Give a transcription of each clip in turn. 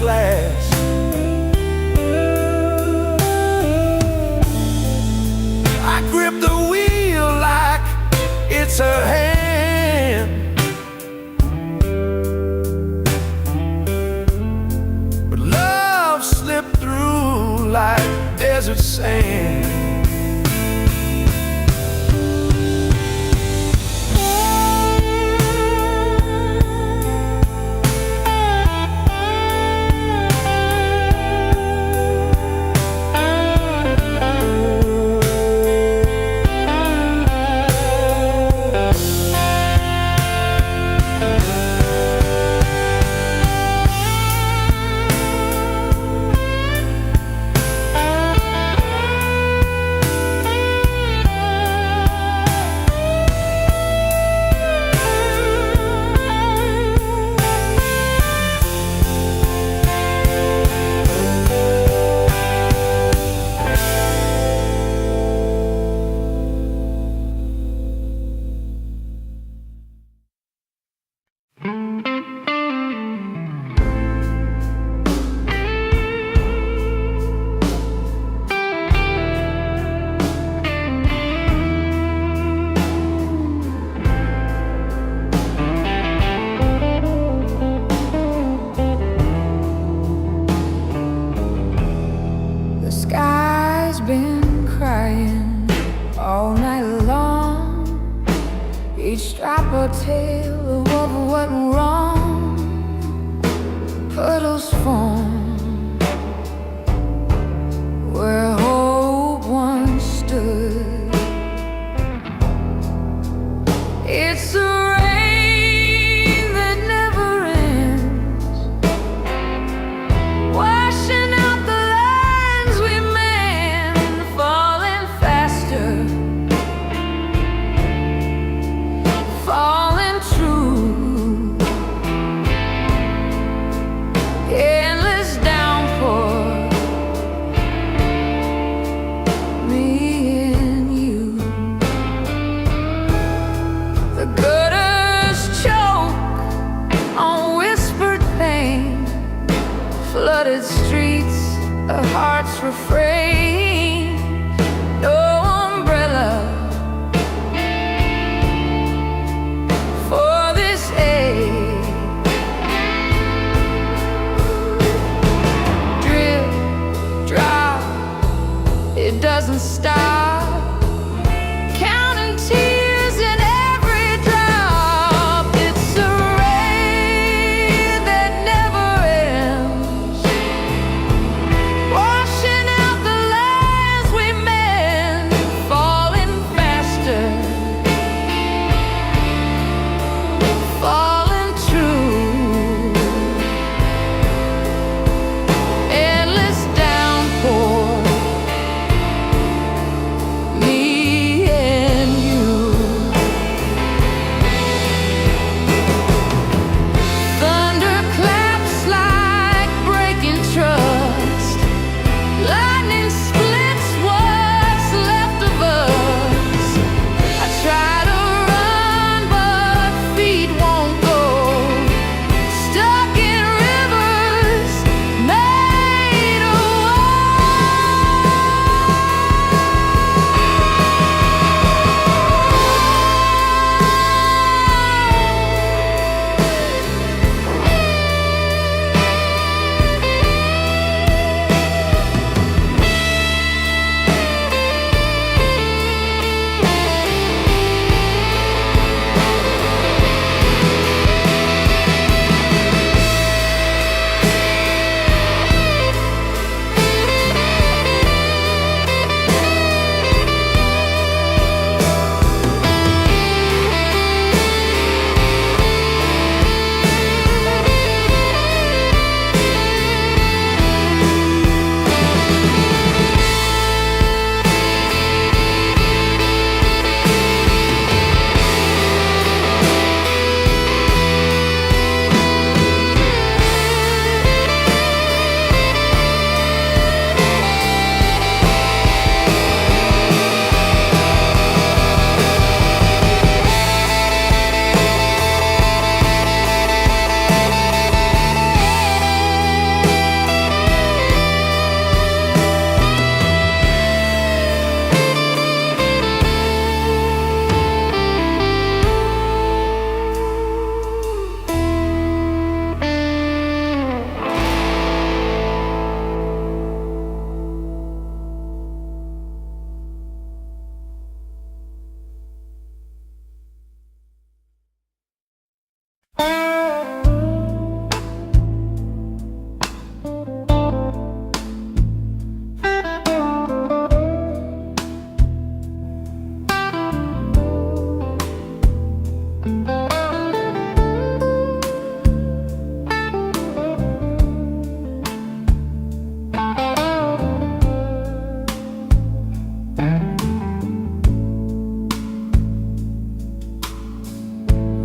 glass. I grip the wheel like it's her hand, but love slipped through like desert sand. Been crying all night long, each drop a tale of what went wrong. Puddles form where hope once stood. It's the rain that never ends, washing out the lines we mend, falling faster, falling true, endless.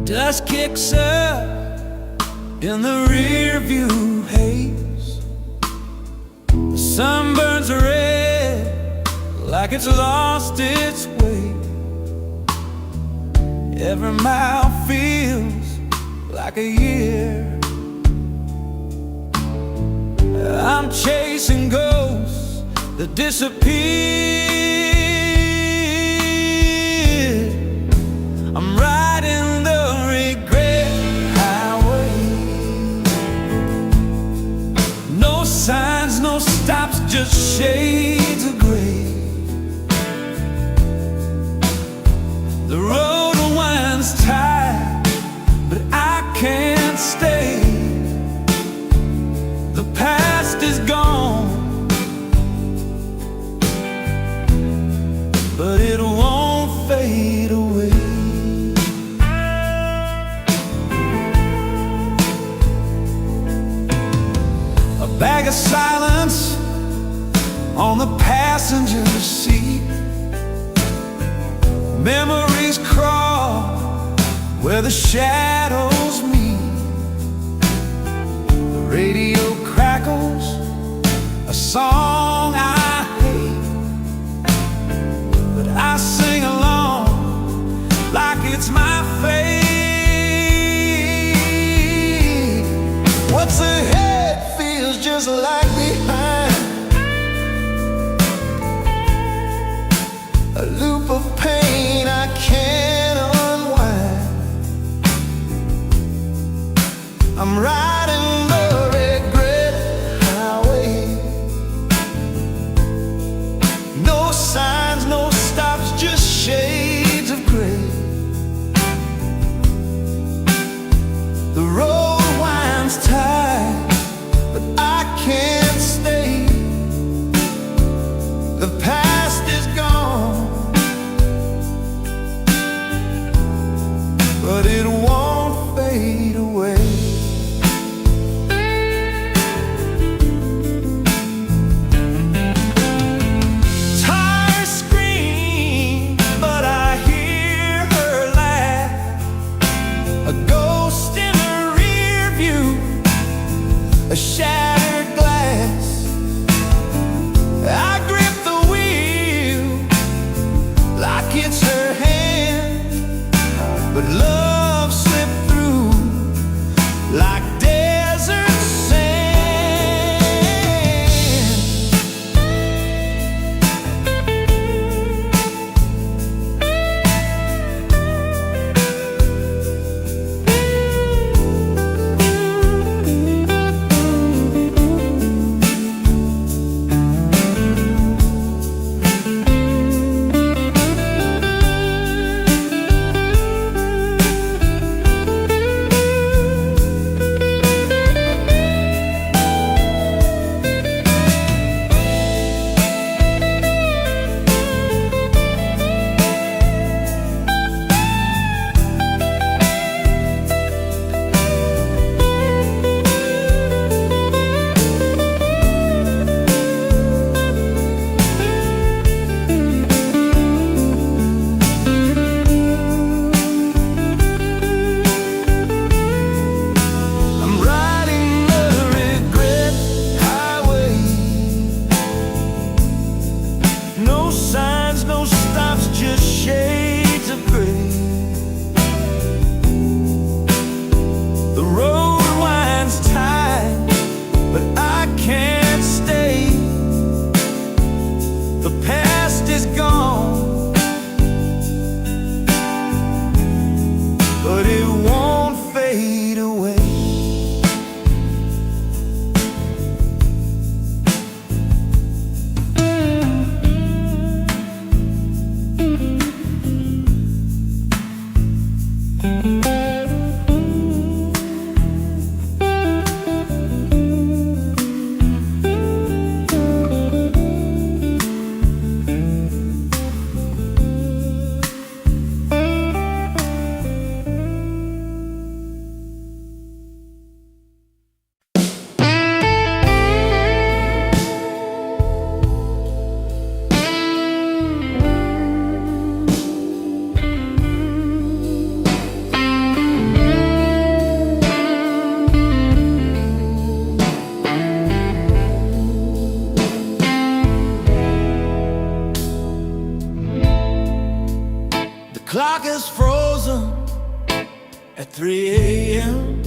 Dust kicks up in the rear view haze. The sun burns red like it's lost its way. Every mile feels like a year. I'm chasing ghosts that disappear. I'm riding the regret highway. No signs, no stops, just shades of gray. The road winds tight, but I can't stay. The past is gone, but it won't fade away. A bag of silence on the passenger seat. Memories crawl where the shadows meet. The radio crackles a song I hate, but I sing along like it's my fate. What's ahead feels just like behind. A loop of pain I can't unwind. I'm riding the regret highway. No signs, no stops, just shades of gray. The road winds tight, but I can't stay. The past is gone, but it won't fade away. Tires scream, but I hear her laugh. A ghost in her rear view, a shattered glass. I grip the wheel like it's her hand, but love slipped through like desert sand. clock is frozen at 3 a.m.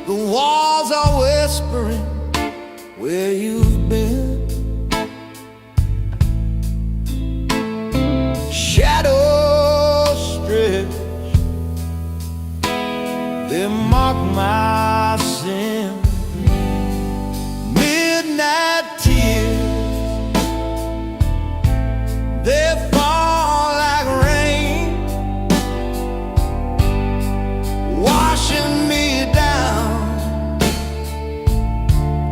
The walls are whispering where you've been. Shadows stretch, they mark my sin. Midnight tears, they fall like rain, washing me down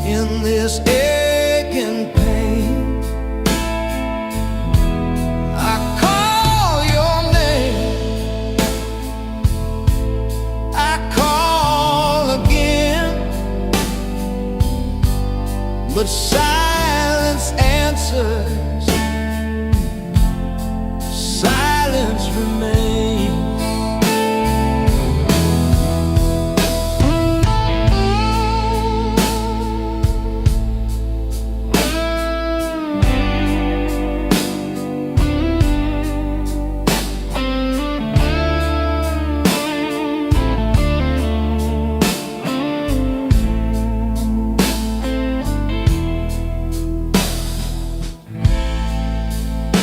in this aching pain. I call your name, I call again, but silence answers, silence remains.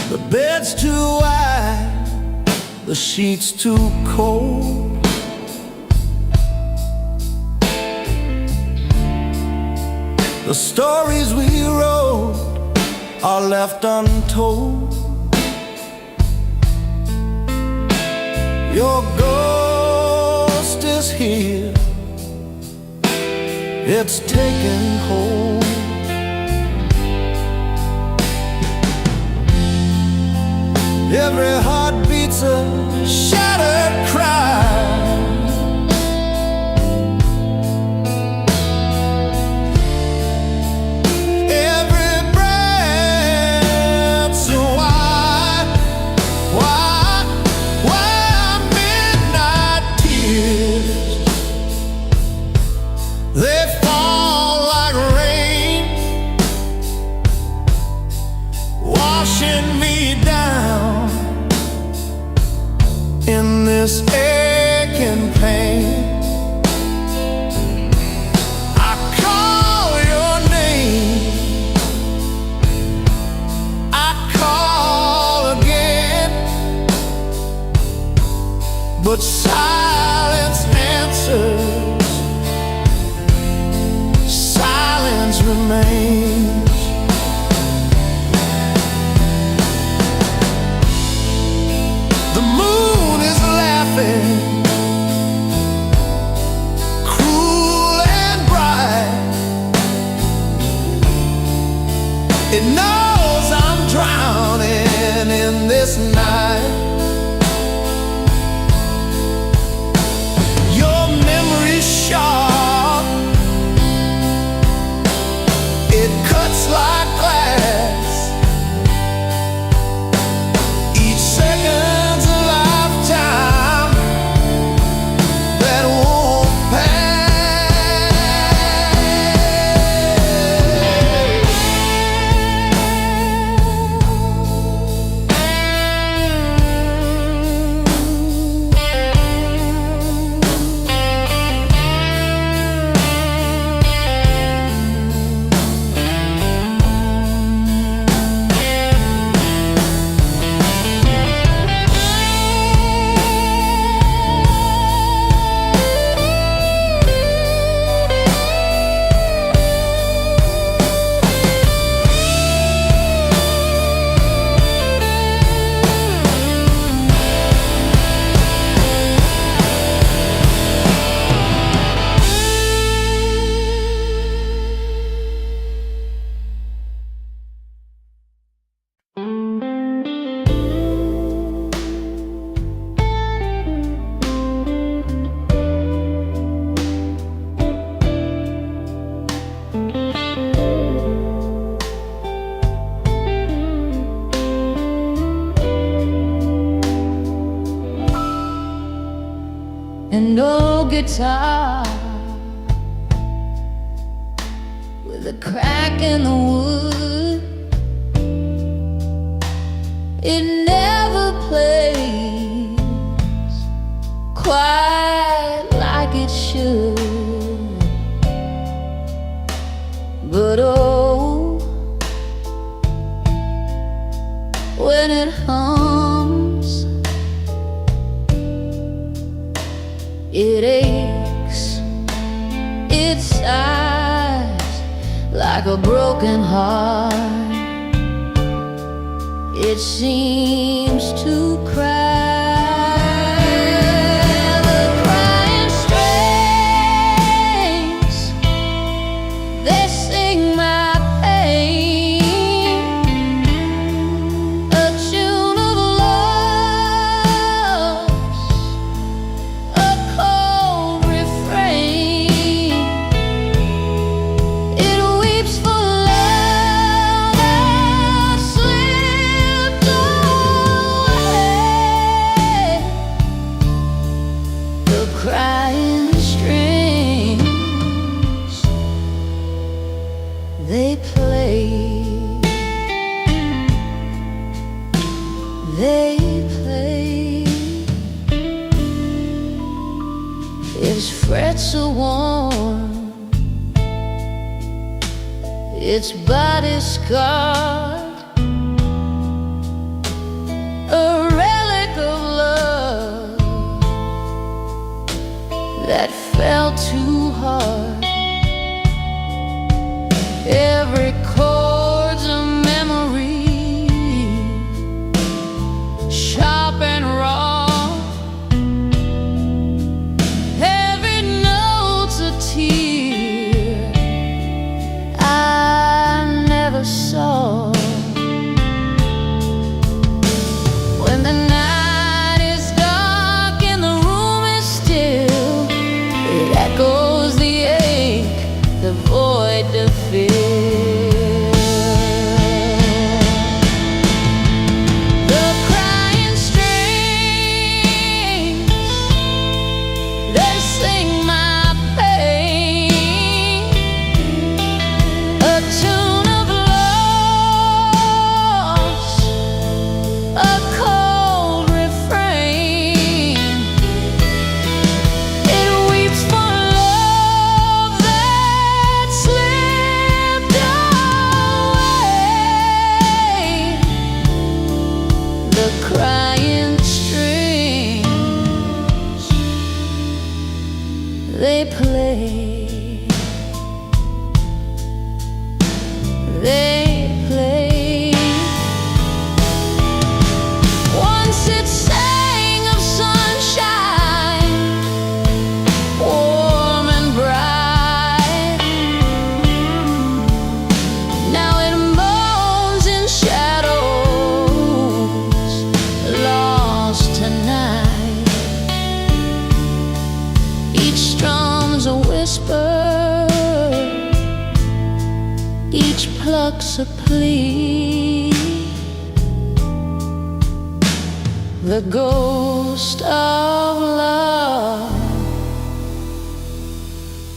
The bed's too wide, the sheets too cold. The stories we wrote are left untold. Your ghost is here, it's taken hold. Every heart beats a shattered cry. Every breath's so why midnight tears, they fall like rain, washing me down in this aching pain. I call your name, I call again, but silence answers, silence remains. The moon is laughing, cruel and bright. It knows I'm drowning in this night. Your memory's sharp, it cuts like glass. Each second's a lifetime that won't an old guitar with a crack in the wood. it never plays quite like it should. But oh, when it hums, it aches, it sighs like a broken heart. It seems to cry. The crying strings, they sing my pain. A tune of love's a cold refrain. It weeps for love that slipped away. The crying strings, they play, they play. Its frets are worn, its body scarred, a relic of love that fell too hard. Every chord's a memory, sharp and raw. Every note's a tear I never saw. When the night is dark and the room is still, it echoes the ache, the void to fill. The crying strings, they sing my pain. A tune of loss, a cold refrain. It weeps for love that slipped away. The crying strings, they play, they play. Once it sang of sunshine, warm and bright. Now it moans in shadows, lost tonight. Each strum's a whisper, each pluck's a plea. The ghost of love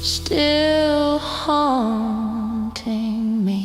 still haunting me.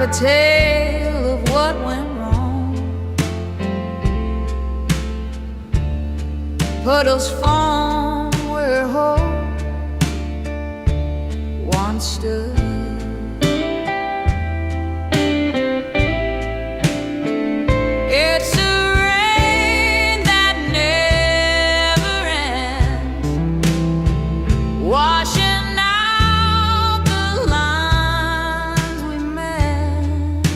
a tale of what went wrong. Puddles form where hope once stood. It's a rain that never ends, washing out the lines we mend,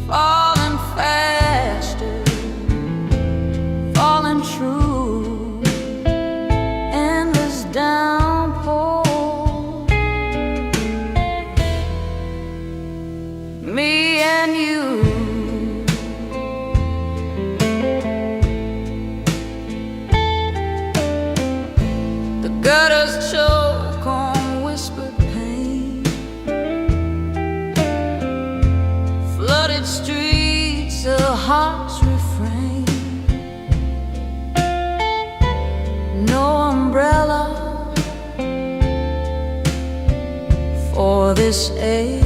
falling faster, falling true, endless downpour. Me and you, the gutters choke on whispered pain, flooded streets, a harsh refrain, no umbrella for this ache.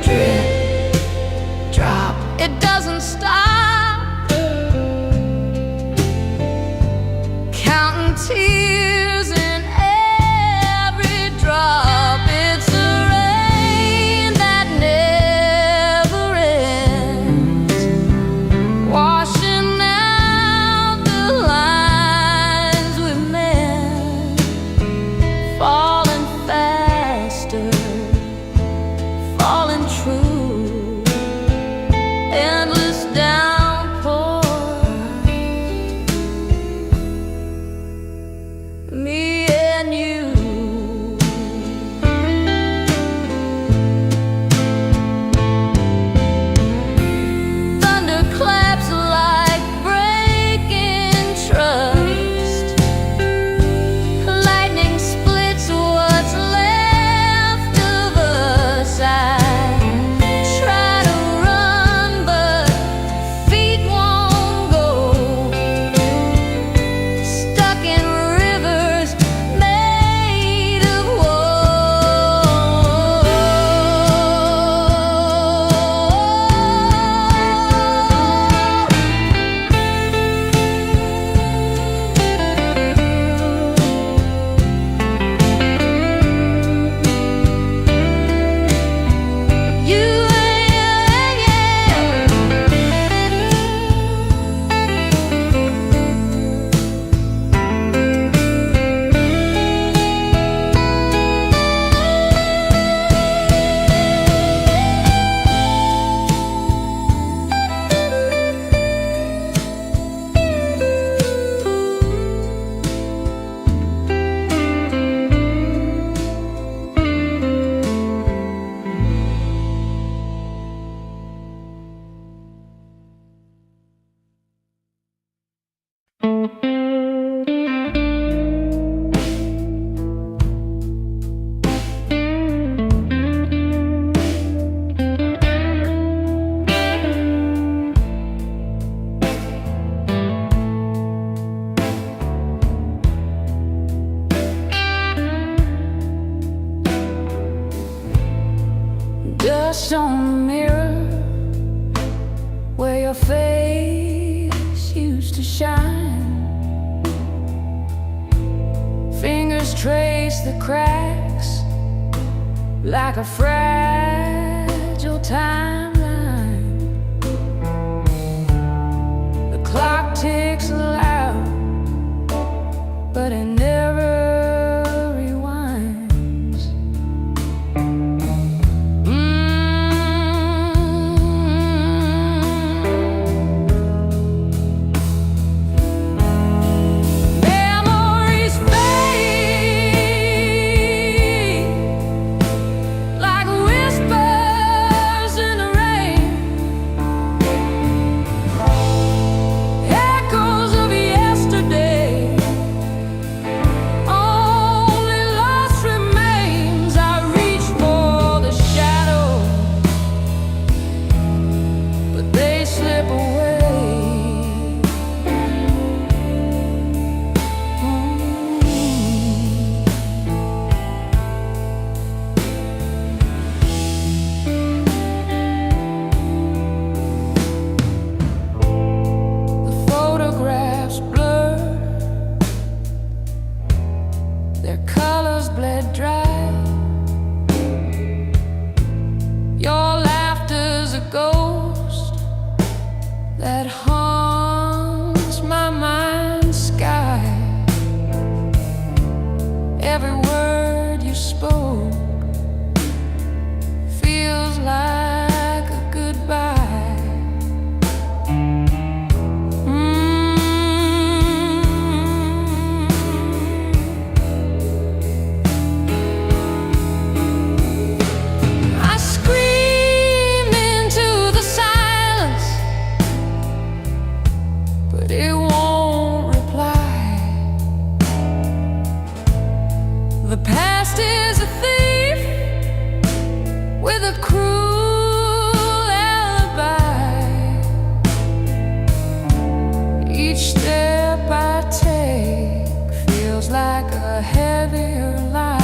Drip, drop, it doesn't stop, counting tears in every drop. It's a rain that never ends, washing out the lines we mend, falling faster, falling true, endless downpour. Me and you, thunderclaps like breaking trust, lightning splits what's left of us. I try to run, but feet won't go, stuck in rivers made of you dust on the mirror where your face used to shine. Fingers trace the cracks like a fragile timeline. The clock ticks loud, but it never rewinds. Memories fade like whisper that haunts my mind's sky. Every word you spoke feels like a goodbye. I scream into the silence, but it won't reply. The past is a thief with a cruel alibi. Each step I take feels like a heavier lie.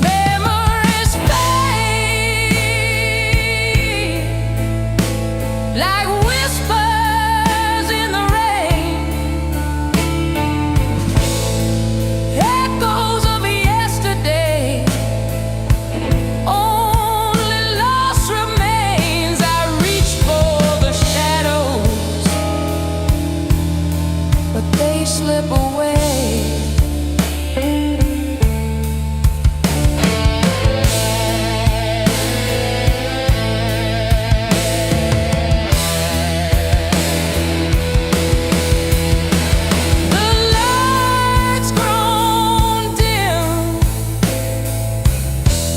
Memories fade like whispers in the rain, echoes of yesterday, only lost remains. I reach for the shadows, but they slip away. The lights grown dim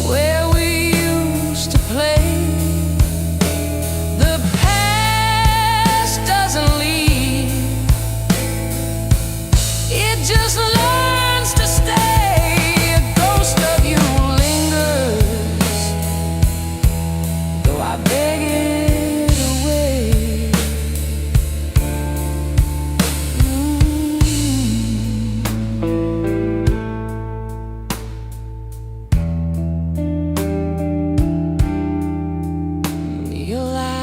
where we used to play. The past doesn't leave, it just learns to stay. A ghost of you lingers, though I beg it away. You lie.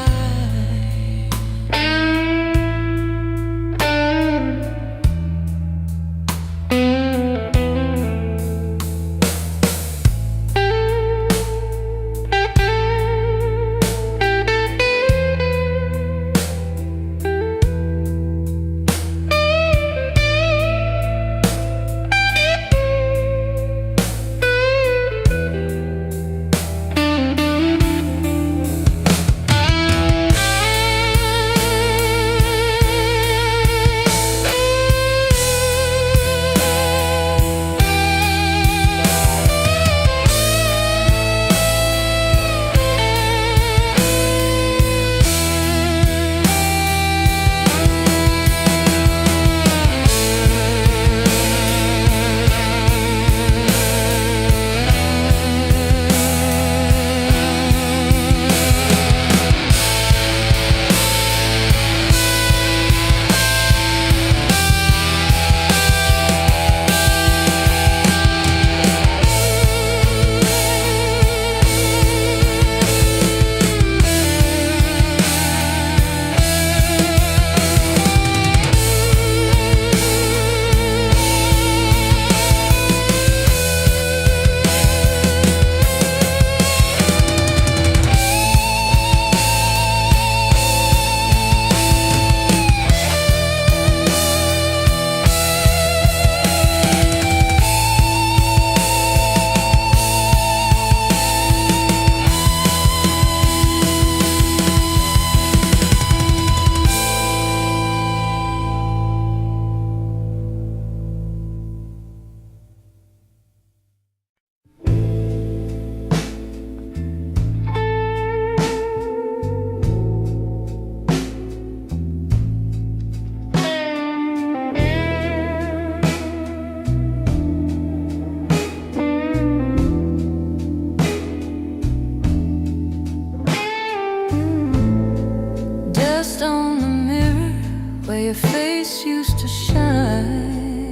your face used to shine.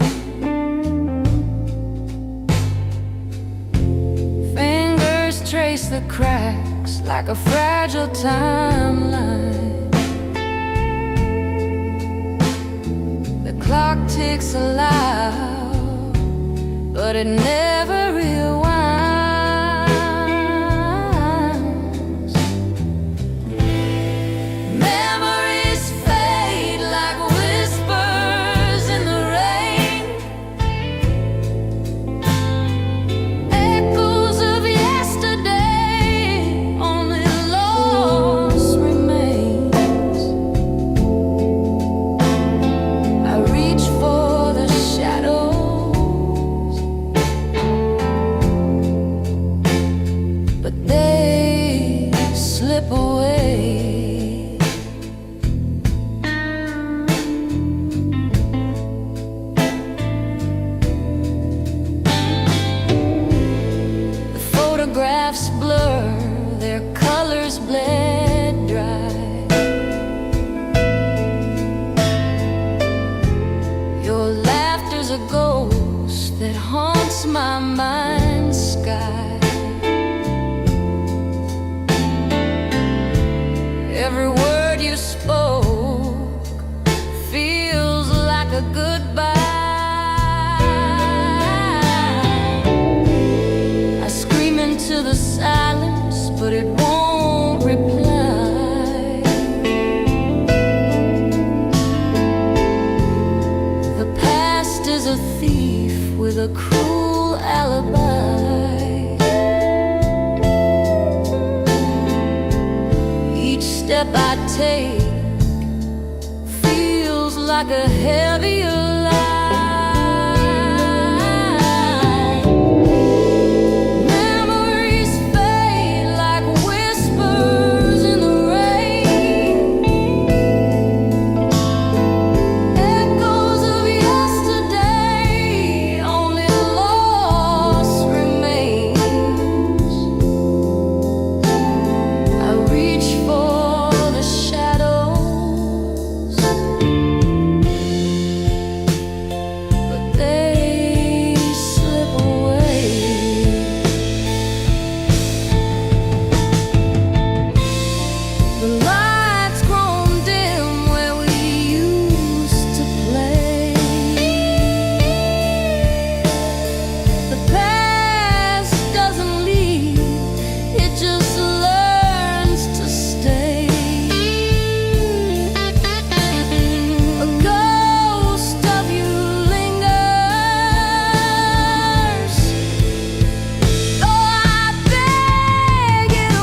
Fingers trace the cracks like a fragile timeline. The clock ticks clicks aloud, but it never rewinds. Memories fade like whispers in the rain, echoes of yesterday, only lost remains. I reach for the shadows, but they slip away. The photographs blur, their colors bled dry. Your laughter's a ghost that haunts my mind's sky. Every word you spoke feels like a goodbye. I scream into the silence, but it won't reply. The past is a thief with a cruel alibi. Each step I take feels like a heavier lie. Memories fade like whispers in the rain, echoes of yesterday, only lost remains. I reach for the shadows, but they slip away. The lights grown dim where we used to play. The past doesn't leave, it just learns to stay. A ghost of you lingers, though I beg it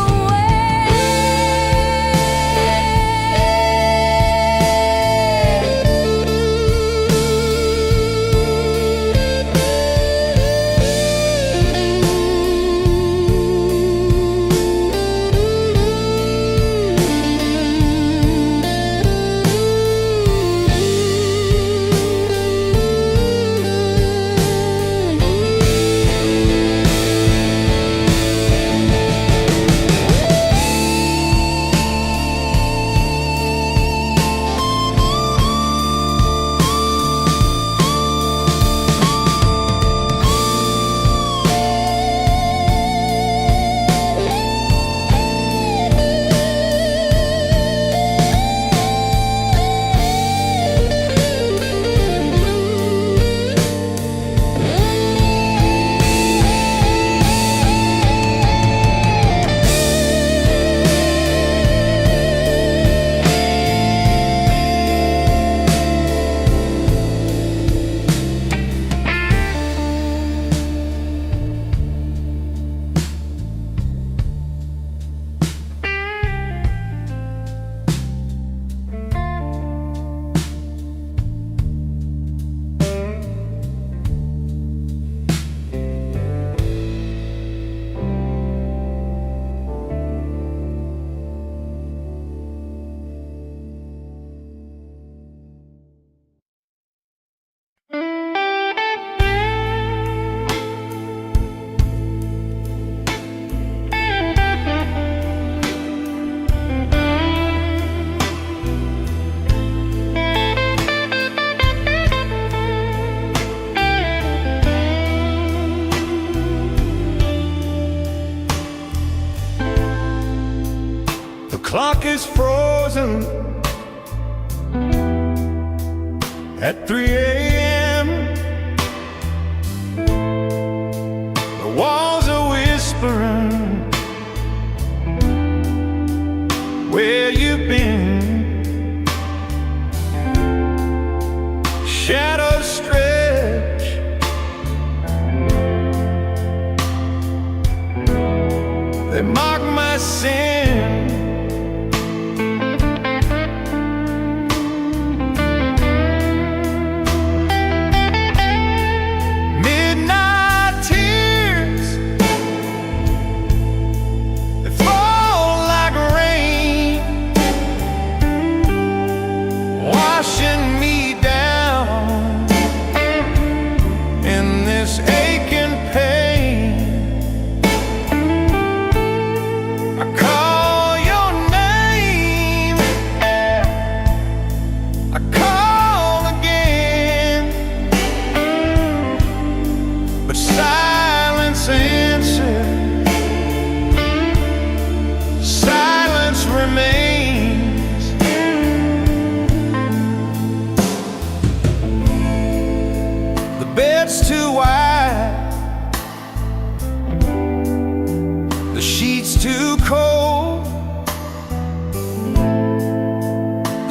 clock is frozen at 3 a.m.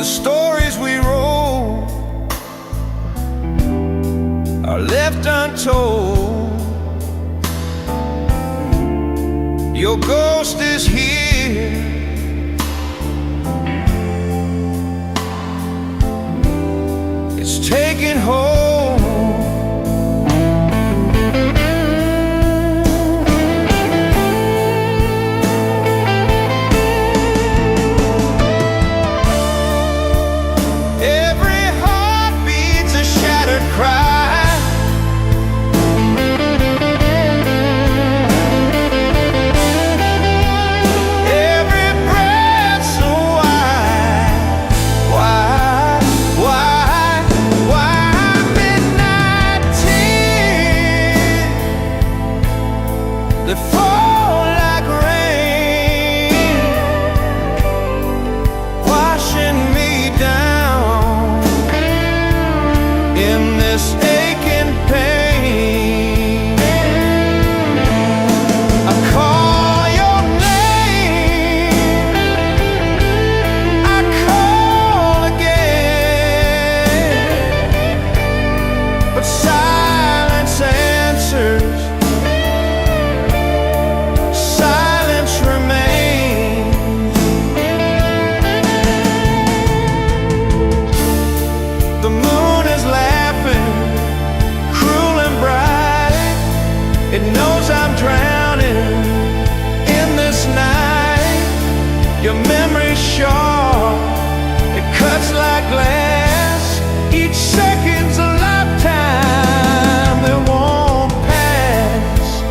stories we wrote are left untold. Your ghost is here, it's taking hold. It knows I'm drowning in this night. Your memory's sharp, it cuts like glass. Each second's a lifetime that won't pass.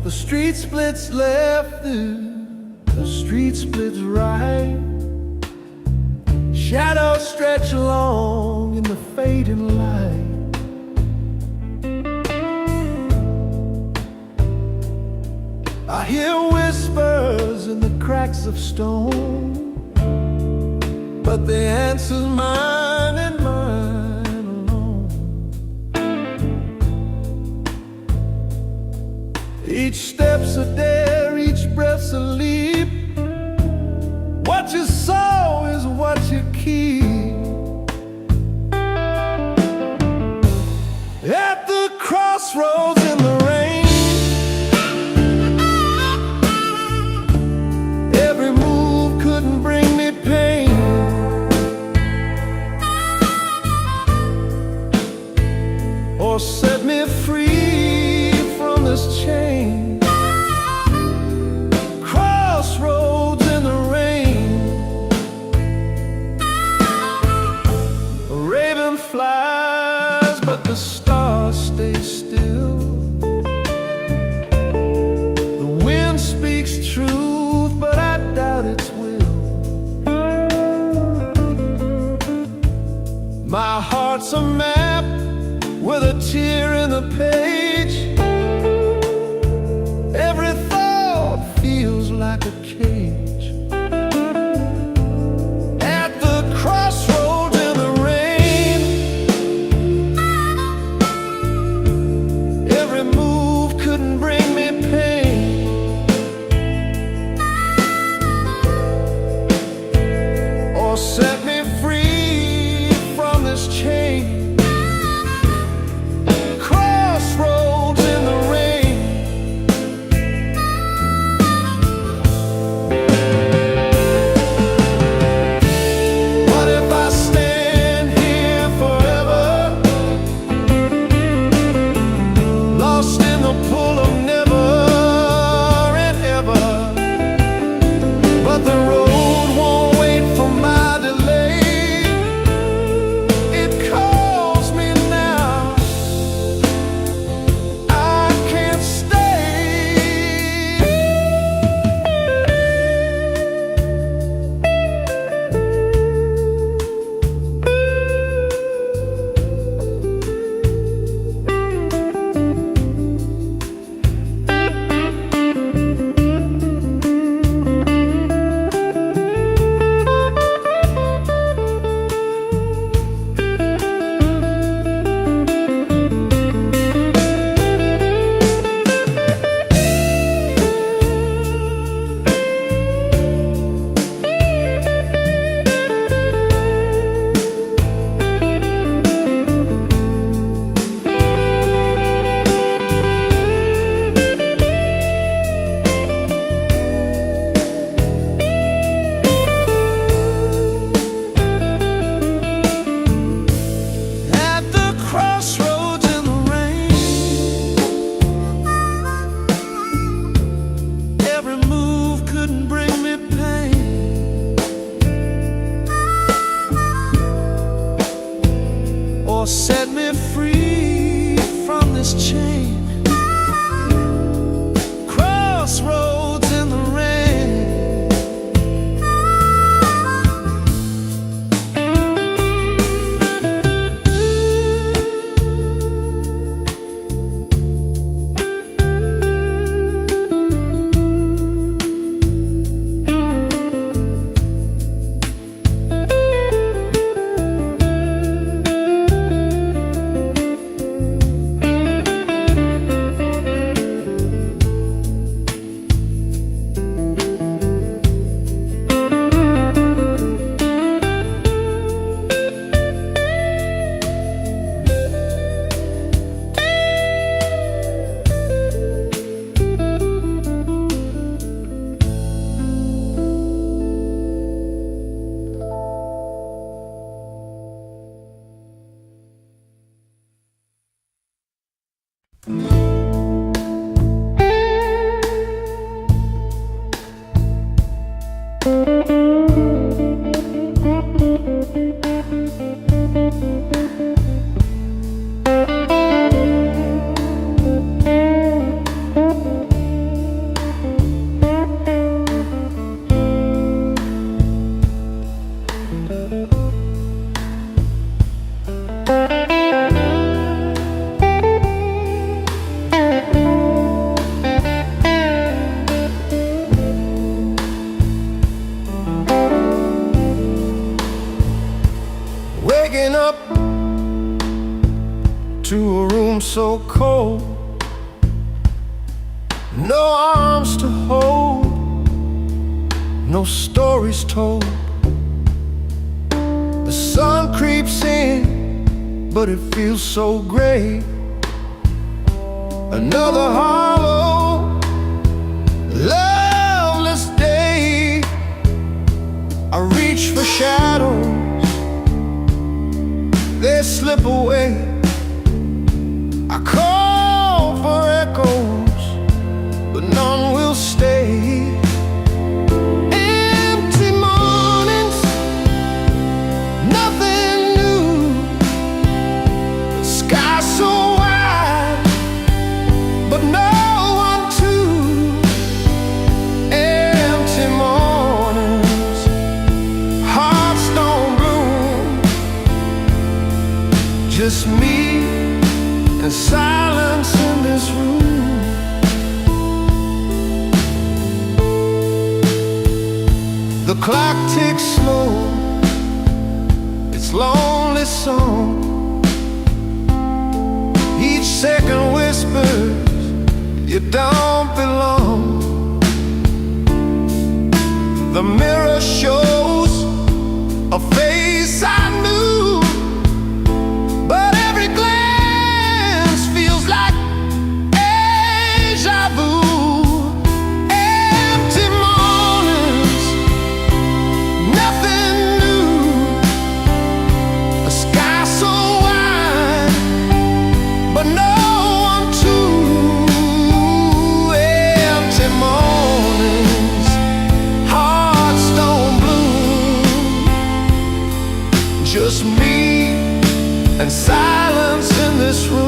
The street splits left, the street splits right. Shadows stretch along in the fading light. I hear whispers in the cracks of stone, but the answer's mine and mine alone. Each step's a dare, each breath's a leap. What you sow is what you keep. At the crossroads in the rain, every move couldn't bring me pain. like a star stays still. The wind speaks truth, but I doubt its will. My heart's a map with a tear in the page. Every thought feels like a cage. At the crossroads in the rain, every move couldn't bring me pain. Or set me free from this chain. Crossroads in the rain. What if I stand here forever, lost in the pull of never and ever? But the road won't wait for my delay. It calls me now. I can't stay. At the crossroads in the rain, every move couldn't bring me pain. Or set me free from this chain. Crossroads in the rain. Waking up to a room so cold, no arms to hold, no stories told. The sun creeps in, but it feels so gray. Another hollow, loveless day. I reach for shadows, they slip away. I call for echoes, but none will stay. Empty mornings, nothing new. The sky Just me and silence in this room. The clock ticks slow, its lonely song. Each second whispers, you don't belong. The mirror shows a face I knew, but every glance feels like deja vu. Empty mornings, nothing new. A sky so wide, but no one to. Empty mornings, hearts don't bloom. Just me and silence in this room.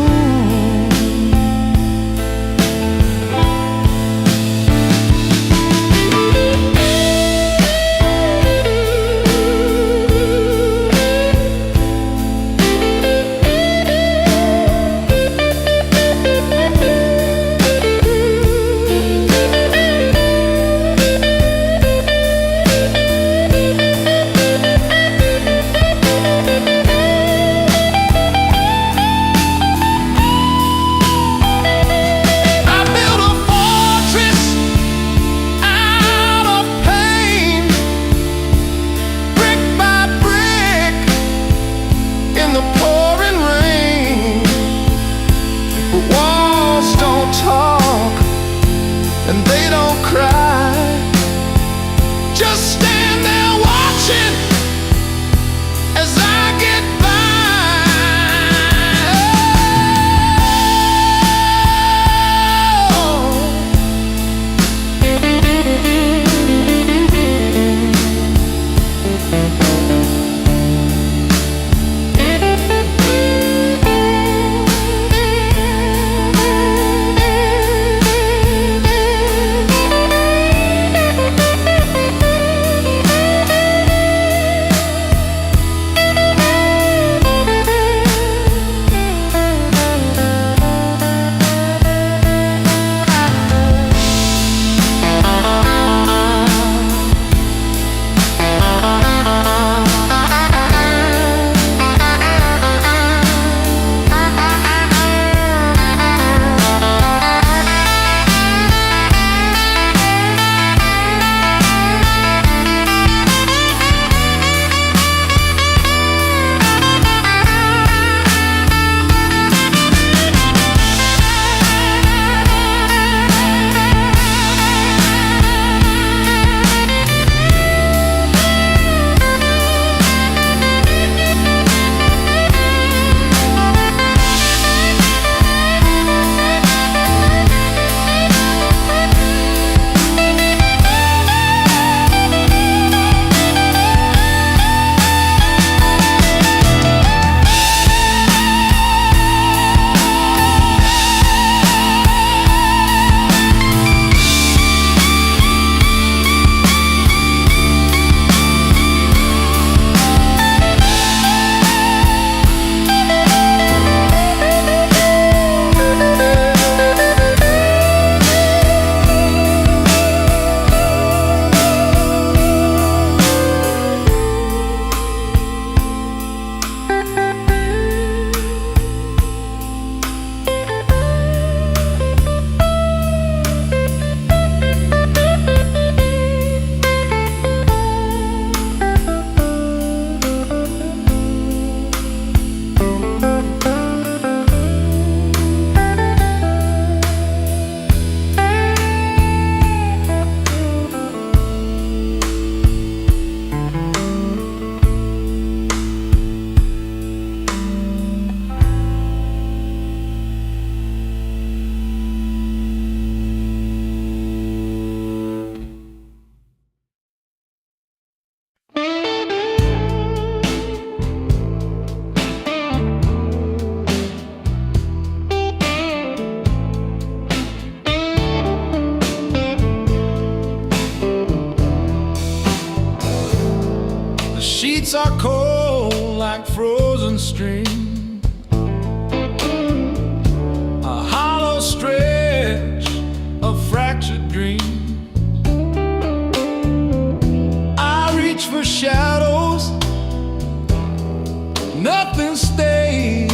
nothing stays.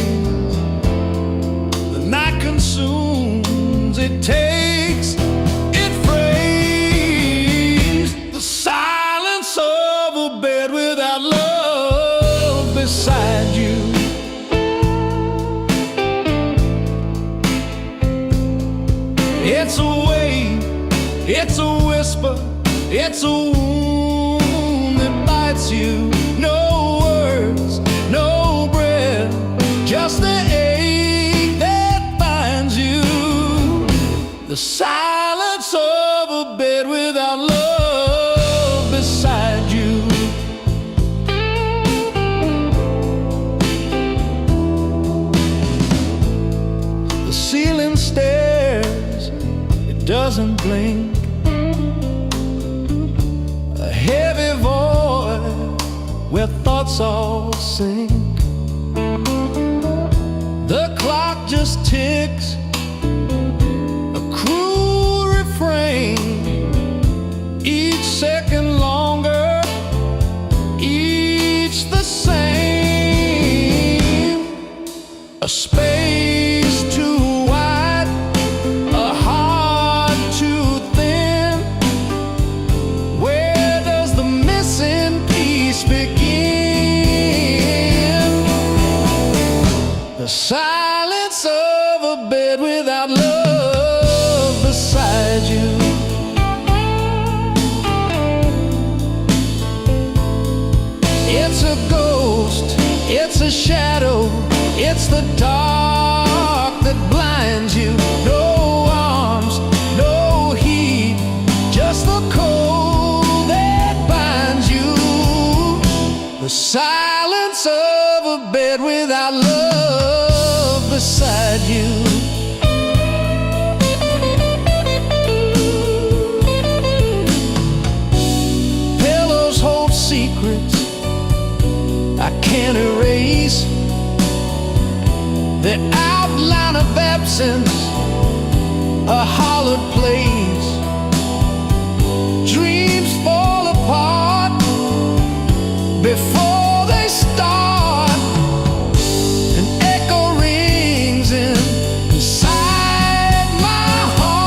The night consumes, it takes, it frays. The silence of a bed without love beside you. It's a wave, it's a whisper, it's a wound that bites you. No words, no breath, just the ache that binds you. The silence of a bed without love beside you. The ceiling stares, it doesn't blink. A heavy void where thoughts all sink. The clock just ticks, a cruel refrain. Each second longer, each the same. A space too wide, a heart too thin. Where does the missing piece begin? The silence of a bed without love beside you. It's a ghost, it's a shadow, it's the dark that blinds you. No arms, no heat, just the cold that binds you. The silence of a bed without love beside you. Pillows hold secrets I can't erase. The outline of absence, a hollowed place. Dreams fall apart before they start. An echo rings inside my heart.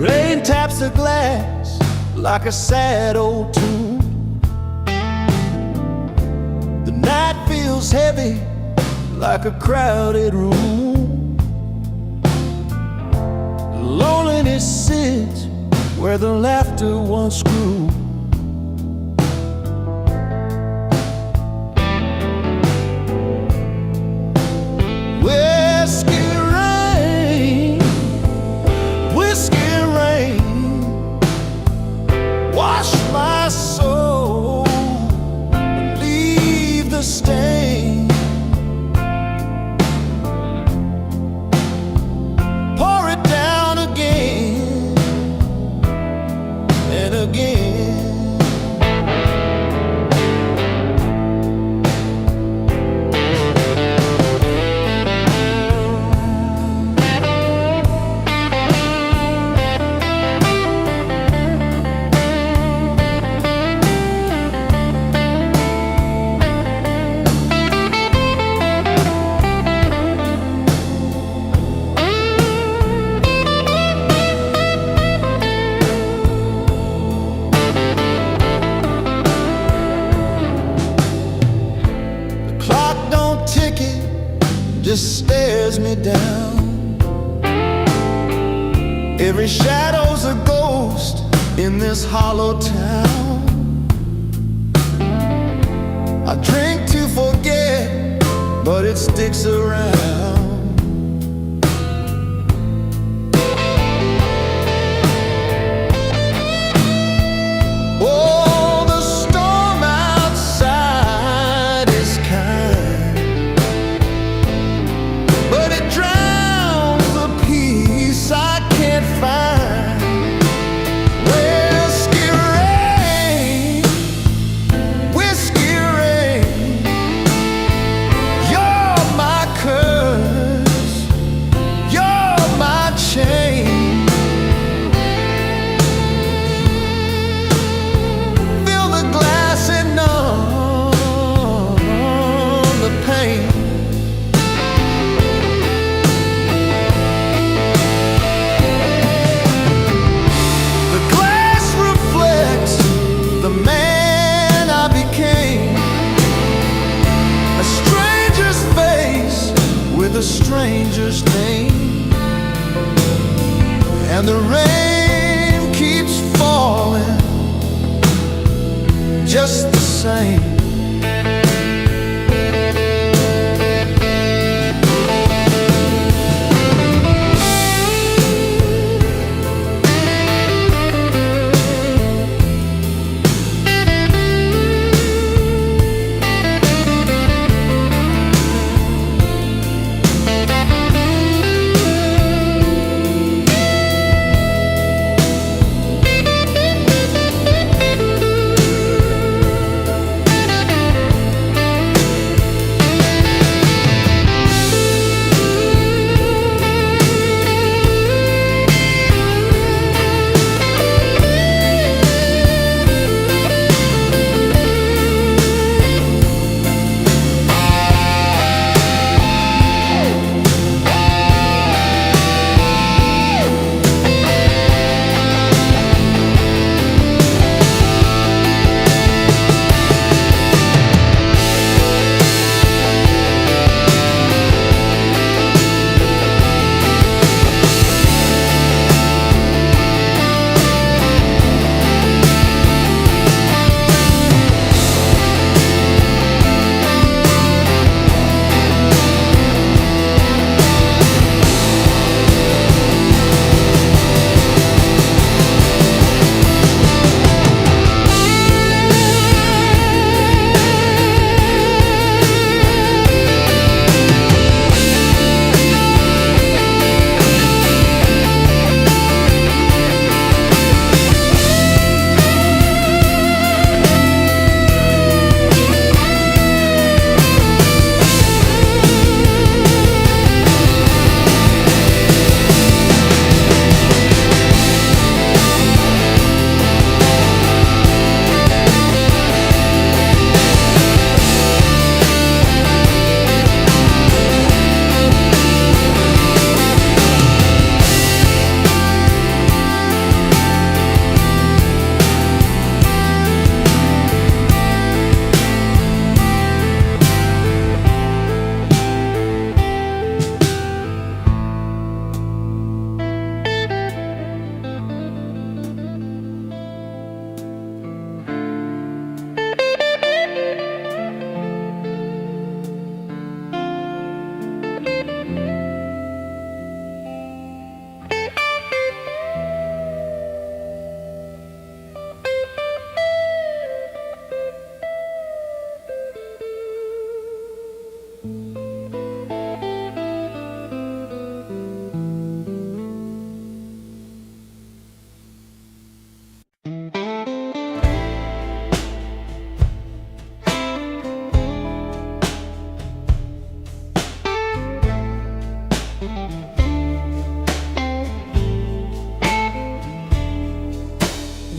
Rain taps the glass like a sad old tune. The night feels heavy like a crowded room. Loneliness sits where the laughter once grew. Whiskey rain, wash my soul, leave the stain. Pour it down again and again. it just stares me down. Every shadow's a ghost in this hollow town. I drink to forget, but it sticks around. Oh, the storm outside is kind, but it drowns the peace I can't find. Whiskey rain, whiskey rain, you're my curse, you're my chain. Fill the glass and numb the pain. The glass reflects the man I became, a stranger's face with a stranger's name. And the rain keeps falling just the same.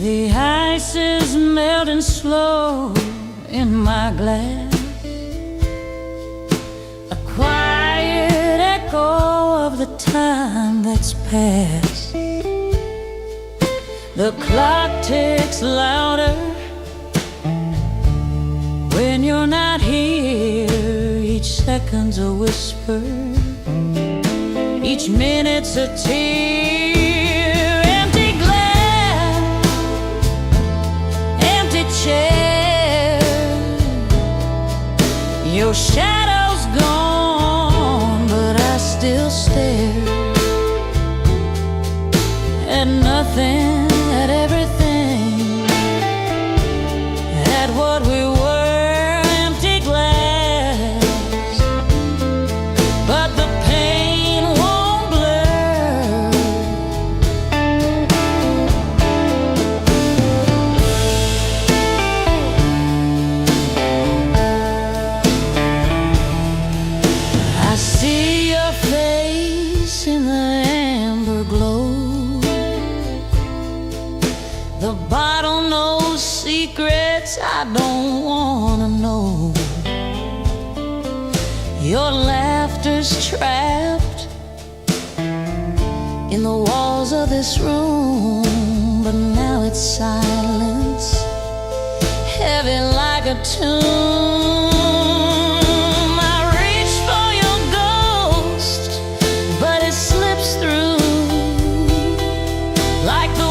The ice is melting slow in my glass, a quiet echo of the time that's passed. The clock ticks louder when you're not here each seconds a whisper, each minute's a tear. Empty glass, empty chair, your shadow's gone, but I still stare at nothing, at everything, at what we were. Empty glass, but the pain won't blur. I see your face in the amber glow. The bottle knows secrets I don't wanna know. Your laughter's trapped in the walls of this room, but now it's silence, heavy like a tomb. I reach for your ghost, but it slips through like the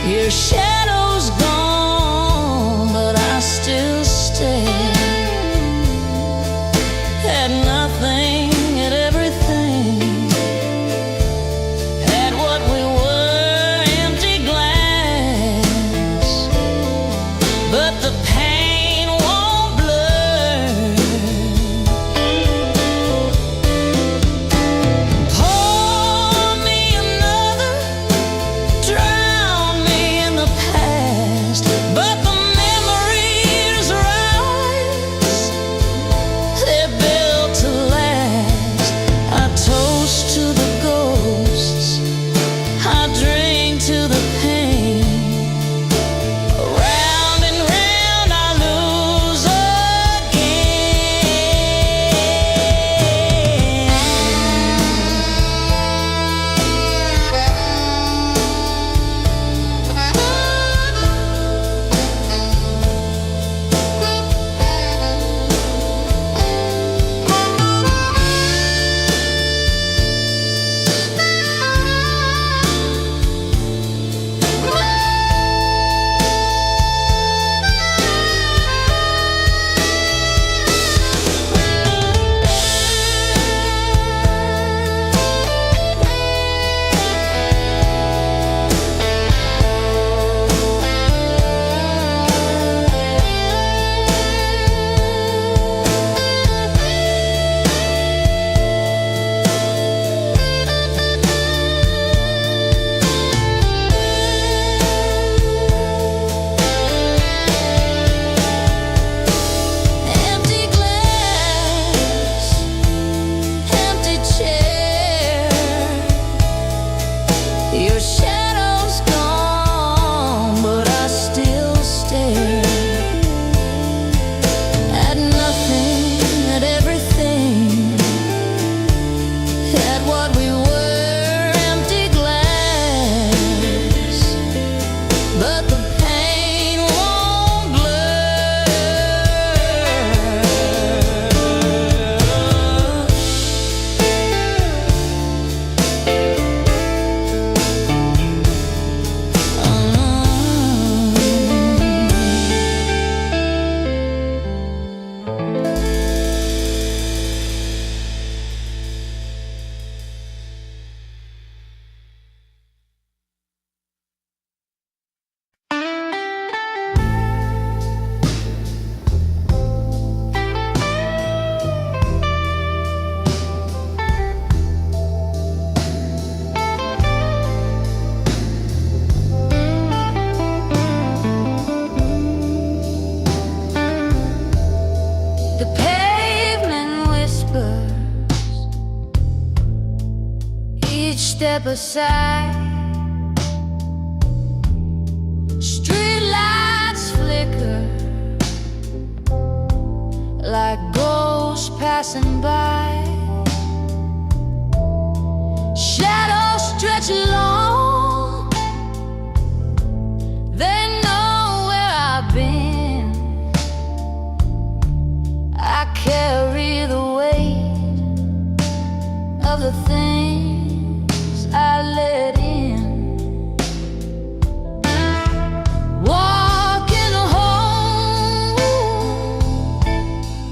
your shadow's gone, but I still stare at nothing, at everything, at what we were. Empty glass, but the pain won't blur. Pour me another, drown me in the past, but the memories rise, they're built to last. I toast to the ghosts, I drink to the pain. Round and round I lose your shadow's gone, but I still stare at nothing, at everything, at what we were. Empty glass, but the pain won't blur. The pavement whispers, each step aside. Street lights flicker like ghosts passing by. Shadows stretch long, they know where I've been. I carry the weight of the things I let in. Walking home,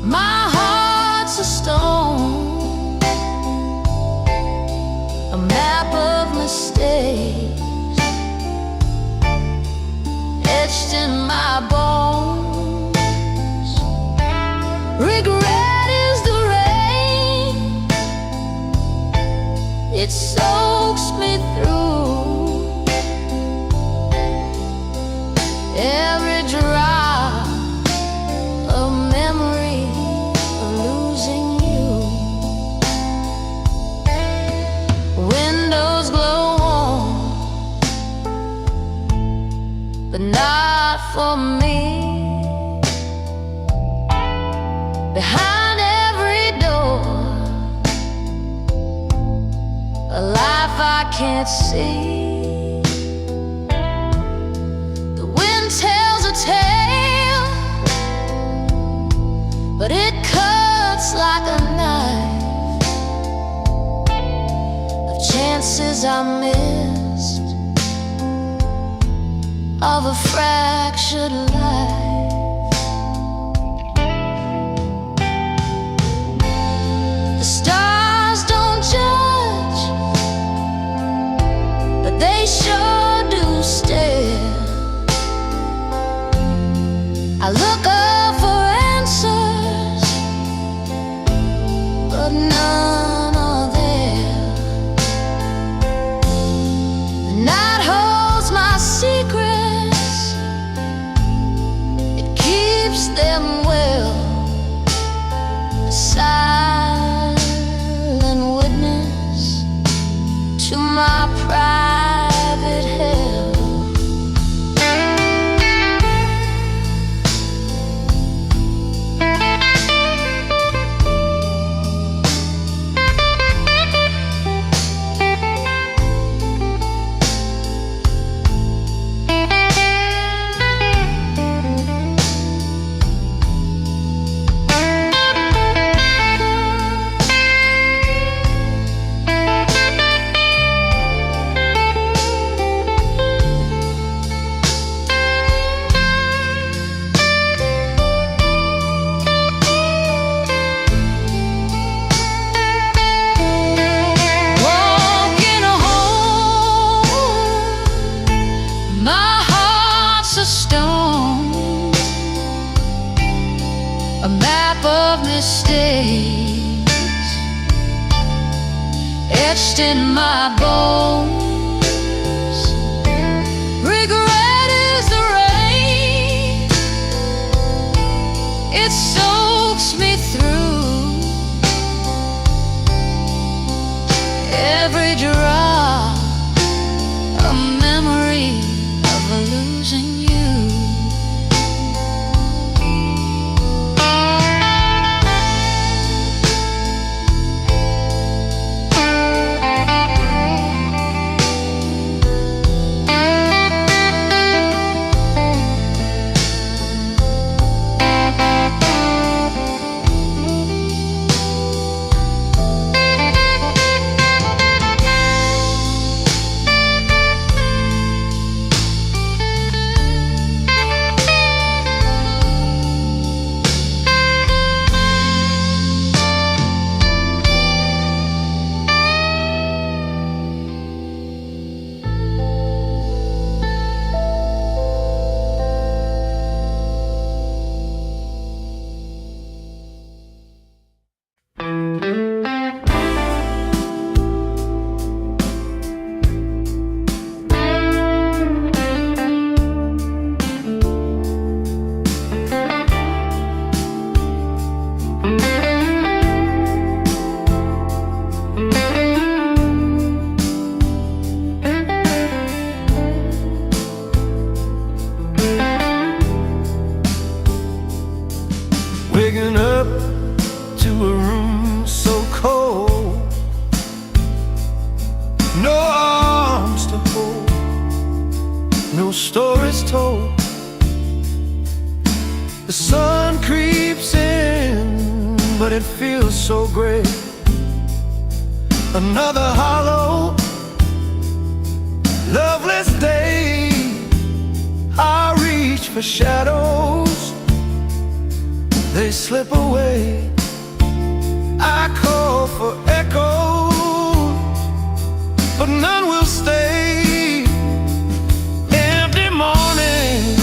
my heart's a stone, a map of mistakes etched in my bones. Regret is the rain, it soaks me through. Every drop of memory of losing you. Windows glow warm, but not for me. Behind every door, a life I can't see. The wind tells a tale, but it cuts like a knife, of chances I missed, of a fractured life. The stars don't judge, but they sure do stare. I look up for answers, but none are there. The night holds my secrets, it keeps them well. A silent witness to my private hell. Walking home, my heart's a stone, a map of mistakes etched in my bones. Regret is the rain, it soaks me through. Every drop a memory of losing you. no arms to hold, no stories told. The sun creeps in, but it feels so gray. Another hollow, loveless day. I reach for shadows, they slip away. I call for echoes, but none will stay. Empty morning,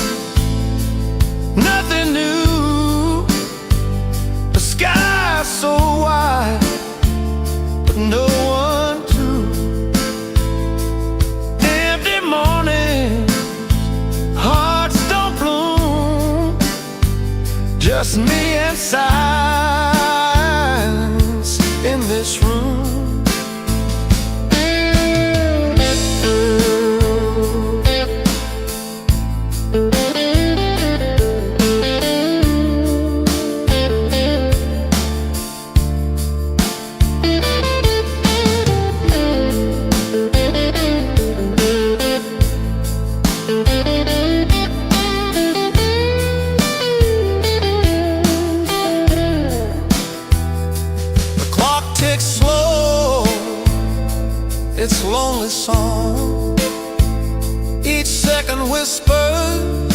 nothing new. The sky so wide, but no one to. Empty mornings, hearts don't bloom. Just me and silence in this room. Its lonely song, each second whispers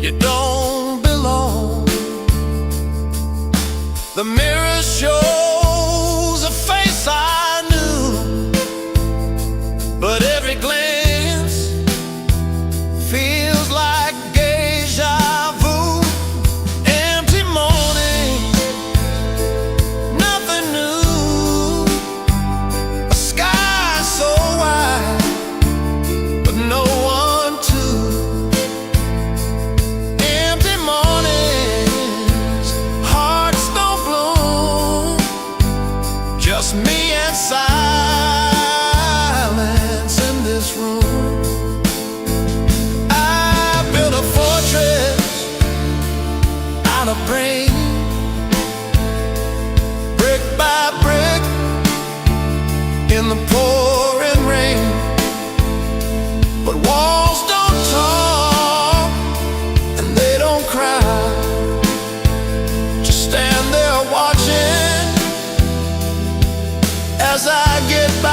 you don't belong. The mirror shows a face I knew, but every glance feels like deja vu. Empty morning, nothing new. So wide, but no one to. Empty mornings, hearts don't bloom. Just me and silence in this room. I built a fortress out of brain, brick by brick, in the pouring rain. But walls don't talk and they don't cry. Just stand there watching as I get by.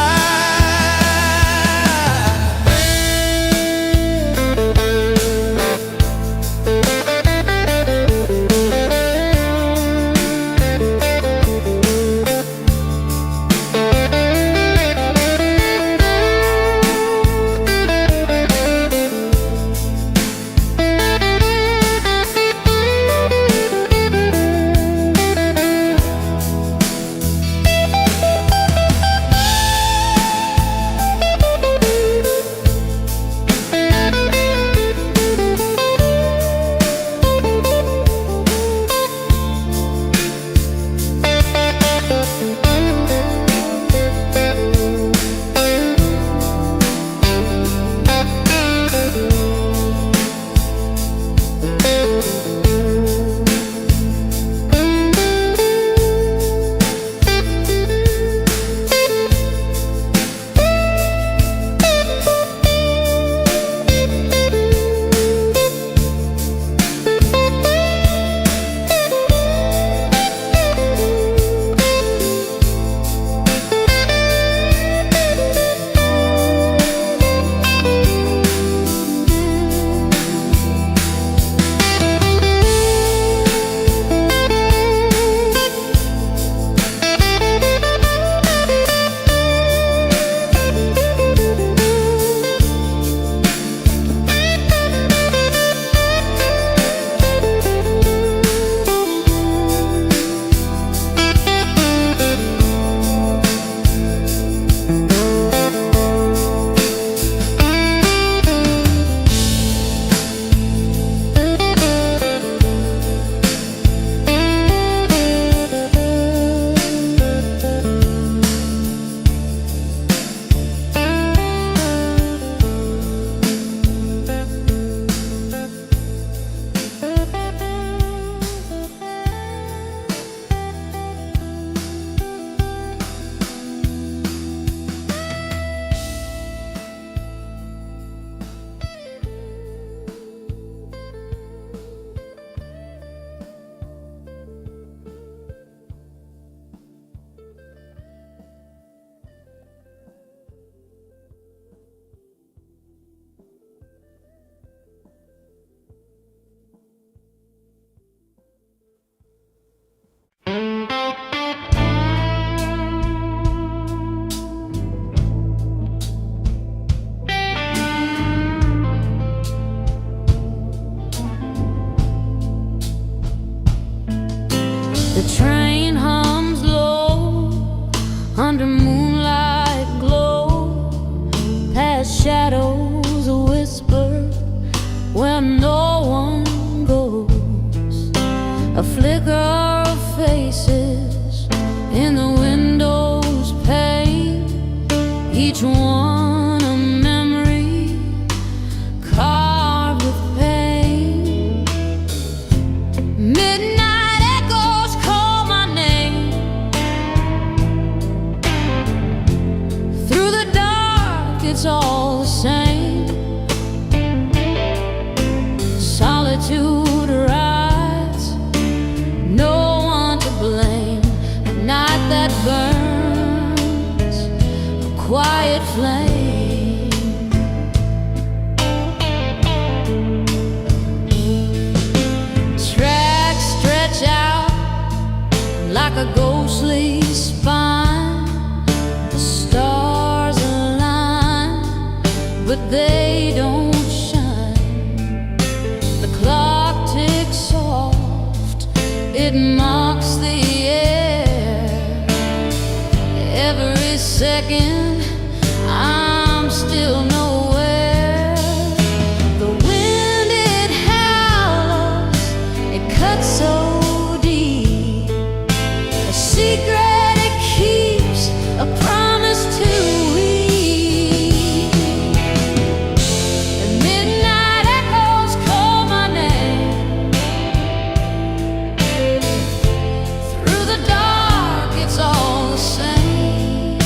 under moonlight glow, past shadows whisper where no one goes, a flicker of faces in the window's pane, each one a memory carved with pain. Midnight echoes call my name through the dark, it's all the same. Solitude rides, no one to blame. A night that burns, a quiet flame. Tracks stretch out like a ghostly spine. The stars align, but they don't shine. The clock ticks soft, it marks the air. Every second I'm still nowhere. The wind, it howls, it cuts so deep. A secret it keeps, a promise to weep. And midnight echoes call my name through the dark, it's all the same.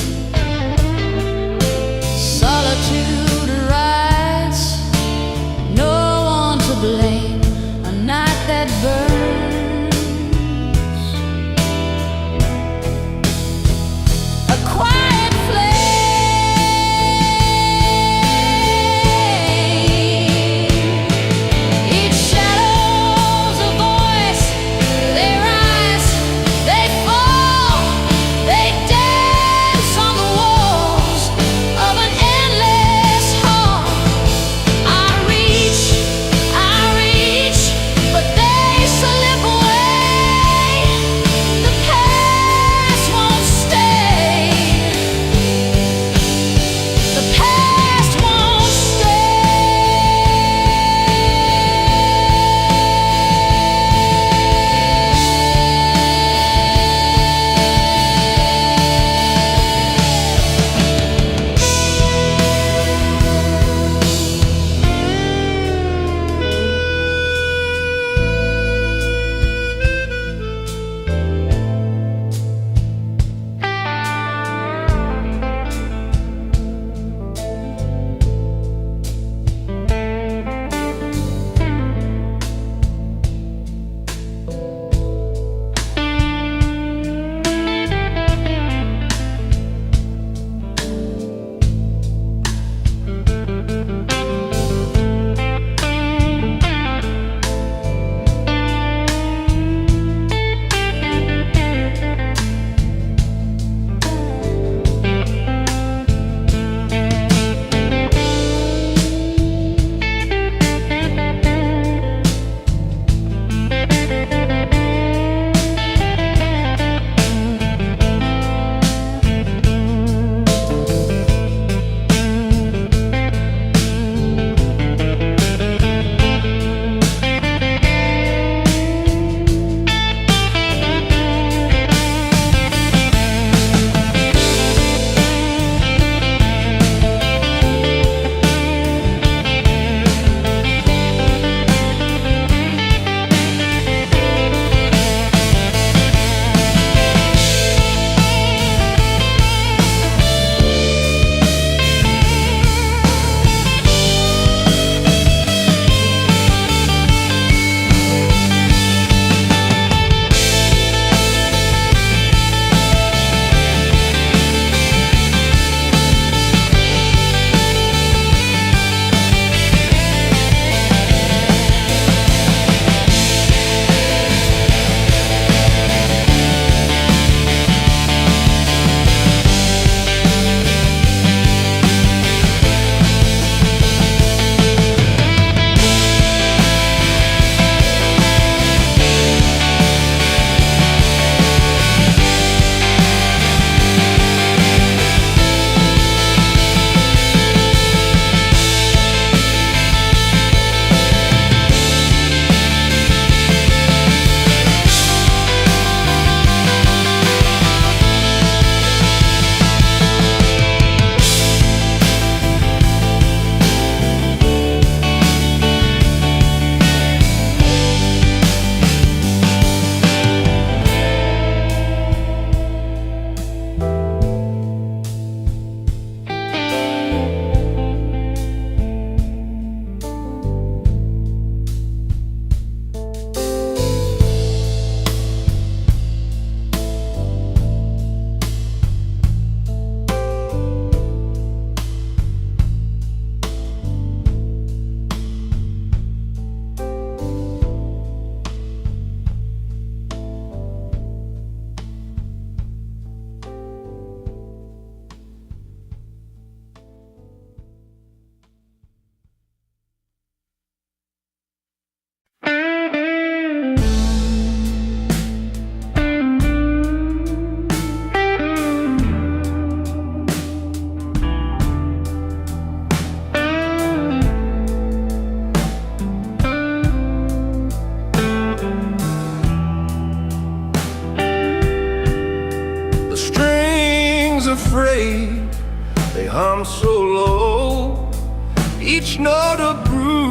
They hum so low, each note a bruise.